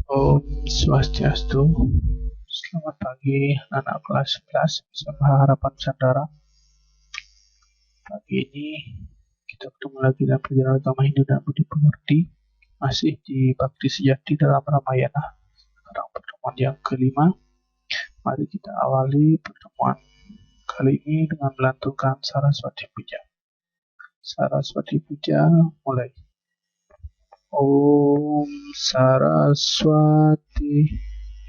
Om Swastiastu. Selamat pagi anak kelas 11 bersama harapan Nusantara. Pagi ini kita ketemu lagi dalam perjalanan utama Hindu dan Budi Pekerti, masih di Bakti Sejati dalam Ramayana. Sekarang pertemuan yang kelima. Mari kita awali pertemuan kali ini dengan melantunkan Saraswati Puja. Saraswati Puja mulai. Om Saraswati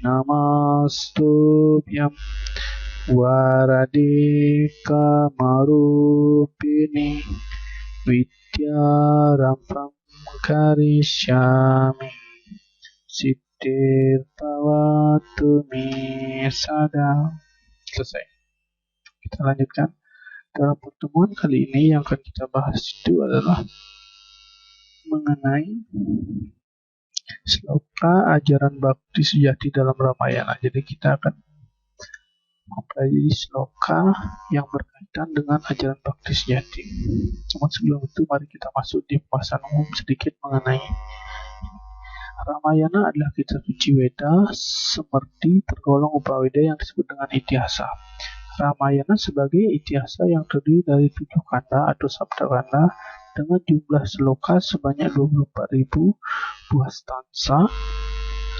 Namastubhyam Varadika Marupini Vidyarambam Karishyami Siddhir Bhavatu Me Sada. Selesai. Kita lanjutkan. Dalam pertemuan kali ini yang akan kita bahas itu adalah mengenai sloka ajaran Bakti Sejati dalam Ramayana. Jadi kita akan mempelajari sloka yang berkaitan dengan ajaran Bakti Sejati. Cuma sebelum itu mari kita masuk di pembahasan umum sedikit mengenai Ramayana adalah kitab suci Weda seperti tergolong Upaweda yang disebut dengan Itihasa. Ramayana sebagai Itihasa yang terdiri dari 7 kanda atau sabda kanda dengan jumlah sloka sebanyak 24.000 buah stansa.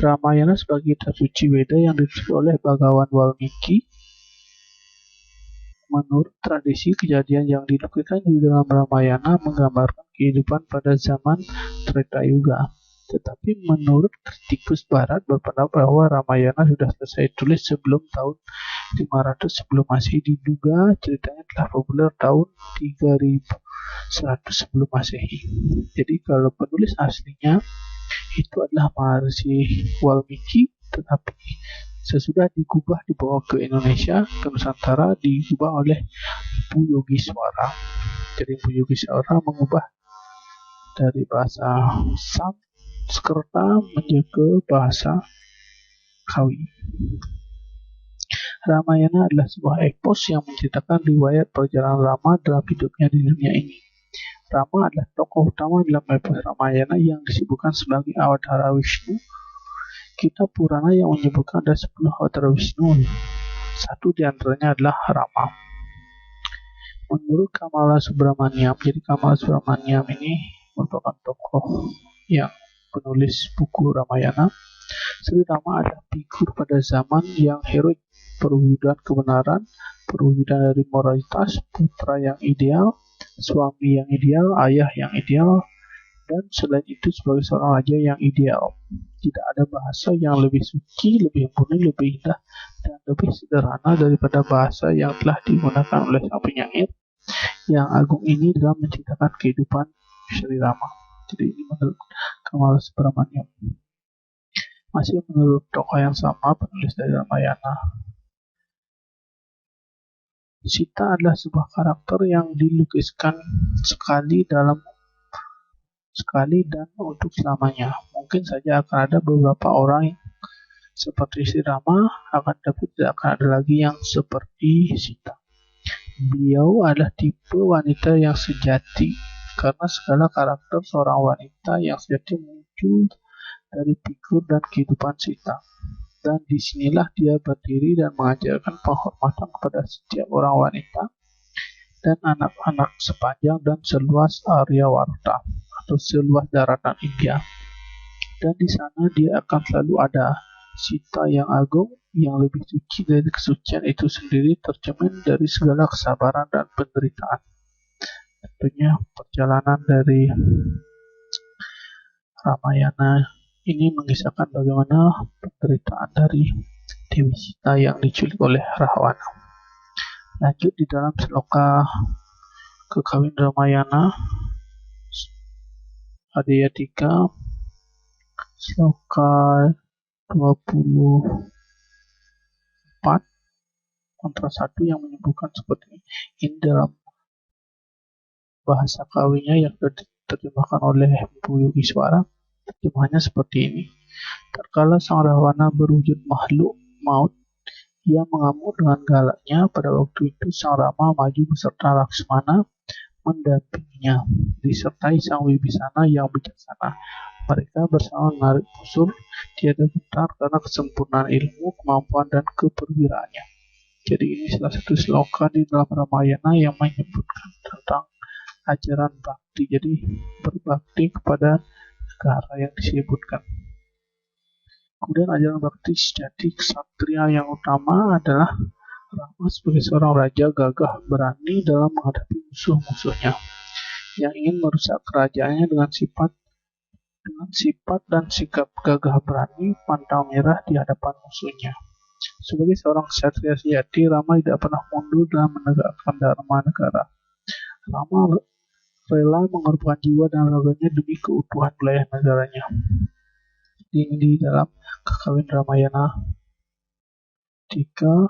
Ramayana sebagai kitab suci Weda yang ditulis oleh Bhagawan Walmiki. Menurut tradisi, kejadian yang dinukilkan di dalam Ramayana menggambarkan kehidupan pada zaman Treta Yuga. Tetapi menurut kritikus barat berpendapat bahwa Ramayana sudah selesai tulis sebelum tahun 500 sebelum Masehi. Diduga ceritanya telah populer tahun 3100 sebelum Masehi. Jadi kalau penulis aslinya itu adalah Maharishi Walmiki, tetapi sesudah digubah dibawa ke Indonesia, ke Nusantara, digubah oleh Mpu Yogiswara. Jadi Mpu Yogiswara mengubah dari bahasa Sanskerta menjadi bahasa Kawi. Ramayana adalah sebuah epos yang menceritakan riwayat perjalanan Rama dalam hidupnya di dunia ini. Rama adalah tokoh utama dalam epos Ramayana yang disebutkan sebagai Awatara Wisnu. Kitab Purana yang menyebutkan ada 10 Awatara Wisnu. Satu di antaranya adalah Rama. Menurut Kamala Subramaniam, jadi Kamala Subramaniam ini merupakan tokoh yang penulis buku Ramayana. Sri Rama adalah figur pada zaman yang heroik, perwujudan kebenaran, perwujudan dari moralitas, putra yang ideal, suami yang ideal, ayah yang ideal, dan selain itu sebagai seorang raja yang ideal. Tidak ada bahasa yang lebih suci, lebih murni, lebih indah, dan lebih sederhana daripada bahasa yang telah digunakan oleh sang penyair yang agung ini dalam menceritakan kehidupan Sri Rama. Jadi ini menurut Kamala Subramaniam. Masih menurut tokoh yang sama, penulis dari Ramayana, Sita adalah sebuah karakter yang dilukiskan sekali dan untuk selamanya. Mungkin saja akan ada beberapa orang yang seperti Sri Rama, akan tapi tidak akan ada lagi yang seperti Sita. Beliau adalah tipe wanita yang sejati, karena segala karakter seorang wanita yang sejati muncul dari figur dan kehidupan Sita. Dan disinilah dia berdiri dan mengajarkan penghormatan kepada setiap orang wanita dan anak-anak sepanjang dan seluas Aryawarta atau seluas daratan India. Dan di sana dia akan selalu ada. Sita yang agung, yang lebih suci dari kesucian itu sendiri, tercermin dari segala kesabaran dan penderitaan. Tentunya perjalanan dari Ramayana ini mengisahkan bagaimana penderitaan dari Dewi Sita yang diculik oleh Rahwana. Lanjut di dalam sloka Kekawin Ramayana Adhya 3 sloka 24 mantra 1 yang menyebutkan seperti ini. Ini dalam bahasa Kawinya yang diterjemahkan oleh Mpu Yogiswara. Terjemahannya seperti ini. Tatkala sang Rahwana berwujud makhluk maut, ia mengamuk dengan galaknya. Pada waktu itu sang Rama maju beserta Laksmana mendampinginya, disertai sang Wibisana yang bijaksana. Mereka bersama menarik musuh tiada gentar karena kesempurnaan ilmu, kemampuan, dan keperwiraannya. Jadi ini salah satu sloka di dalam Ramayana yang menyebutkan tentang ajaran bakti. Jadi berbakti kepada negara yang disebutkan. Kemudian ajaran bakti sejati ksatria yang utama adalah Rama sebagai seorang raja gagah berani dalam menghadapi musuh-musuhnya yang ingin merusak kerajaannya dengan sifat dan sikap gagah berani pantang menyerah di hadapan musuhnya. Sebagai seorang ksatria sejati, Rama tidak pernah mundur dalam menegakkan dharma negara. Rama rela mengorbankan jiwa dan raganya demi keutuhan wilayah negaranya. Ini di dalam Kakawin Ramayana 3,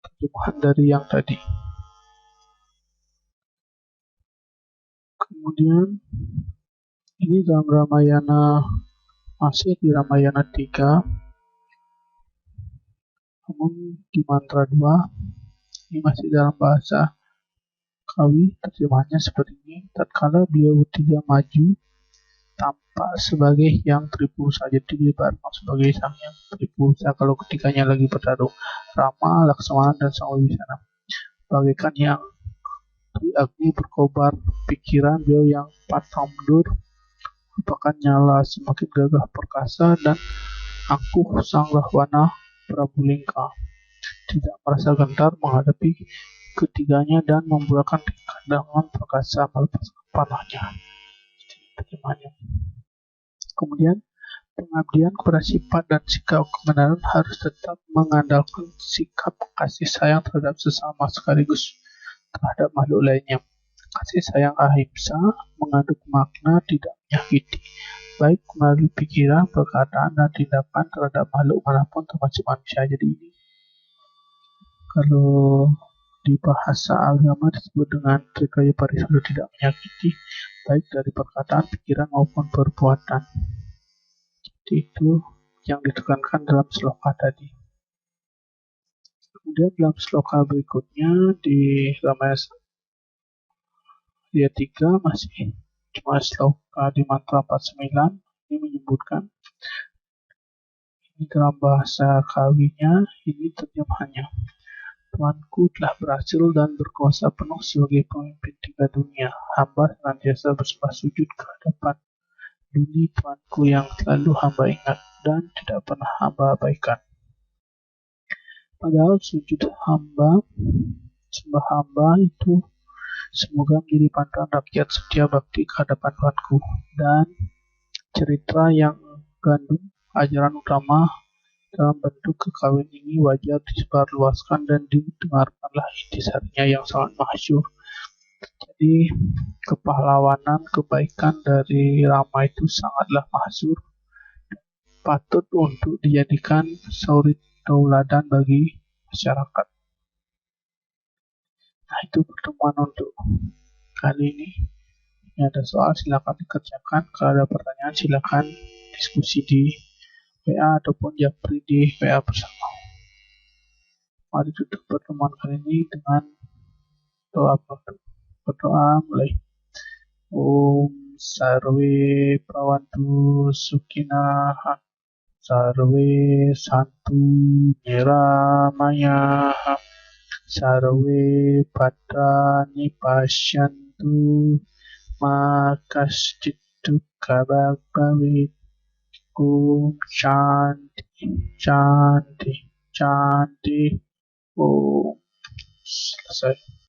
terjemahan dari yang tadi. Kemudian ini dalam Ramayana, masih di Ramayana 3, namun di mantra 2, ini masih dalam bahasa Kawi, terjemahannya seperti ini. Tatkala beliau bertiga maju, tampak sebagai yang Tripursa, jadi diibaratkan sebagai sang yang Tripursa kalau ketiganya lagi bertarung, Rama, Laksamana, dan Sang Wibisana. Bagaikan yang Agni berkobar, pikiran beliau yang pantang mundur merupakan nyala semakin gagah perkasa dan angkuh Sang Rahwana Prabu Lingka. Tidak merasa gentar menghadapi ketiganya dan membuahkan kandangan perkasa melepaskan panahnya. Kemudian pengabdian kepada sifat dan sikap kebenaran harus tetap mengandalkan sikap kasih sayang terhadap sesama sekaligus terhadap makhluk lainnya. Kasih sayang ahimsa mengandung makna tidak menyakiti, baik melalui pikiran, perkataan, dan tindakan terhadap makhluk manapun termasuk manusia. Jadi ini kalau di bahasa agama disebut dengan trikaya parisuddha, tidak menyakiti, baik dari perkataan, pikiran, maupun perbuatan. Jadi itu yang ditekankan dalam sloka tadi. Kemudian dalam sloka berikutnya di Ramayana 3 masih cuma sloka di mantra 49, ini menyebutkan, ini dalam bahasa Kawinya, ini terjemahannya. Tuanku telah berhasil dan berkuasa penuh sebagai pemimpin 3 dunia. Hamba senantiasa bersembah sujud ke hadapan Duni Tuanku yang selalu hamba ingat dan tidak pernah hamba abaikan. Padahal sujud hamba, sembah hamba itu semoga menjadi panduan rakyat setia bakti ke hadapan Tuanku. Dan cerita yang gandum ajaran utama dalam bentuk kekawin ini wajar disebarluaskan dan didengarkanlah intisarinya yang sangat masyhur. Jadi kepahlawanan, kebaikan dari Rama itu sangatlah masyhur, patut untuk dijadikan suri tauladan bagi masyarakat. Nah, itu pertemuan untuk kali ini. Ini ada soal, silakan dikerjakan. Kalau ada pertanyaan, silakan diskusi di WA ataupun japri di WA bersama. Mari tutup pertemuan kali ini dengan doa. Berdoa mulai. Om Sarve Pravantu Sukinah, Sarve Santu Niramaya, Sarve Bhadrani Pashyantu, Makaschit Dukkha Bhavit. Om Shanti Shanti Shanti. Om. Selesai.